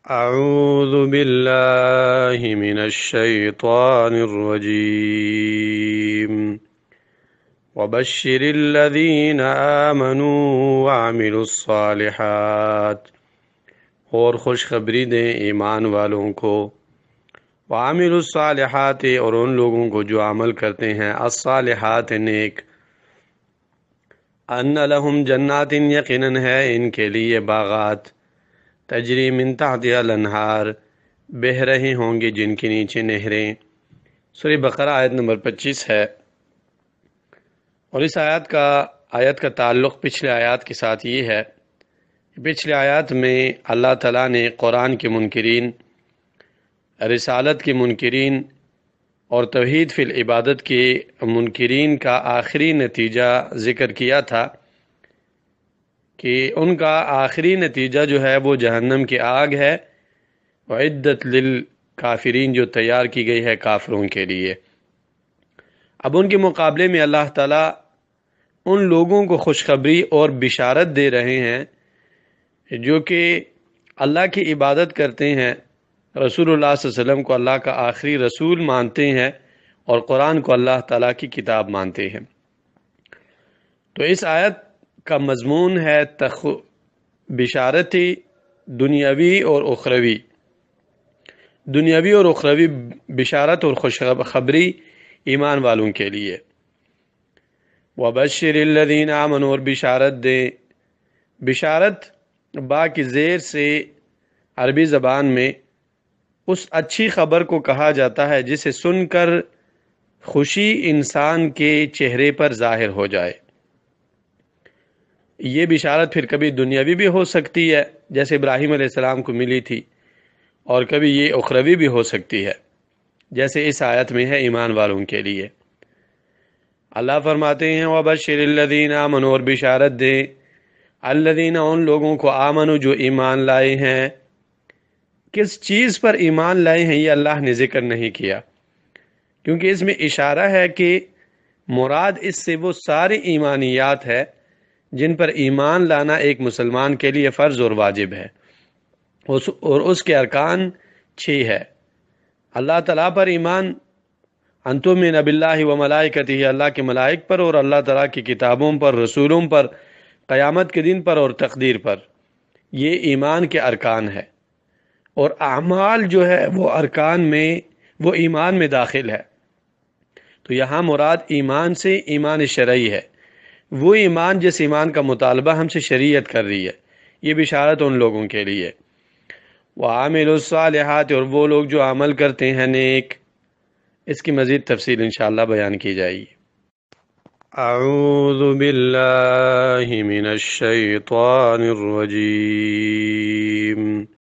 أعوذ بالله من الشيطان الرجيم وبشر الذين آمنوا وعملوا الصالحات، اور خوشخبری دیں ایمان والوں کو، وعملوا الصالحات، اور ان لوگوں کو جو عمل کرتے ہیں الصالحات نیک، ان لہم جنات، یقیناً ہے ان کے لیے باغات، تجری من تحتها الانہار، بہہ رہے ہوں گے جن کے نیچے نہریں۔ سورہ بقرہ آیت نمبر 25 ہے، اور اس آیت کا تعلق پچھلے آیات کے ساتھ یہ ہے۔ پچھلے آیات میں اللہ تعالیٰ نے قرآن کے منکرین، رسالت کے منکرین اور توحید فی العبادت کے منکرین کا آخری نتیجہ ذکر کیا تھا کہ ان کا آخری نتیجہ جو ہے وہ جہنم کی آگ ہے، وعدت للکافرین، جو تیار کی گئی ہے کافروں کے لیے۔ اب ان کے مقابلے میں اللہ تعالیٰ ان لوگوں کو خوشخبری اور بشارت دے رہے ہیں جو کہ اللہ کی عبادت کرتے ہیں، رسول اللہ صلی اللہ علیہ وسلم کو اللہ کا آخری رسول مانتے ہیں، اور قرآن کو اللہ تعالیٰ کی کتاب مانتے ہیں۔ تو اس آیت کا مضمون ہے بشارتی دنیاوی اور اخروی، دنیاوی اور اخروی بشارت اور خوشخبری ایمان والوں کے لیے۔ وبشر الذین آمنوا، اور بشارت دیں، بشارت با کی زیر سے عربی زبان میں اس اچھی خبر کو کہا جاتا ہے جسے سن کر خوشی انسان کے چہرے پر ظاہر ہو جائے۔ یہ بشارت پھر کبھی دنیاوی بھی ہو سکتی ہے جیسے ابراہیم علیہ السلام کو ملی تھی، اور کبھی یہ اخروی بھی ہو سکتی ہے جیسے اس آیت میں ہے ایمان والوں کے لیے۔ اللہ فرماتے ہیں وَبَشِّرِ الَّذِينَ آمَنُوا، اور بشارت دیں الذین، ان لوگوں کو آمنوا جو ایمان لائے ہیں۔ کس چیز پر ایمان لائے ہیں یہ اللہ نے ذکر نہیں کیا، کیونکہ اس میں اشارہ ہے کہ مراد اس سے وہ ساری ایمانیات ہے جن پر ایمان لانا ایک مسلمان کے لیے فرض اور واجب ہے، اور اس کے ارکان 6 ہے۔ اللہ تعالیٰ پر ایمان، ان تؤمن باللہ و ملائکتہ، اللہ کے ملائک پر اور اللہ تعالیٰ کی کتابوں پر، رسولوں پر، قیامت کے دن پر اور تقدیر پر، یہ ایمان کے ارکان ہے۔ اور اعمال جو ہے وہ ارکان میں، وہ ایمان میں داخل ہے۔ تو یہاں مراد ایمان سے ایمان شرعی ہے، وہ ایمان جس ایمان کا مطالبہ ہم سے شریعت کر رہی ہے۔ یہ بشارت ان لوگوں کے لیے۔ وَعَامِلُوا الصَّالِحَاتِ، اور وہ لوگ جو عمل کرتے ہیں نیک۔ اس کی مزید تفصیل انشاءاللہ بیان کی جائے گی۔ اعوذ باللہ من الشیطان الرجیم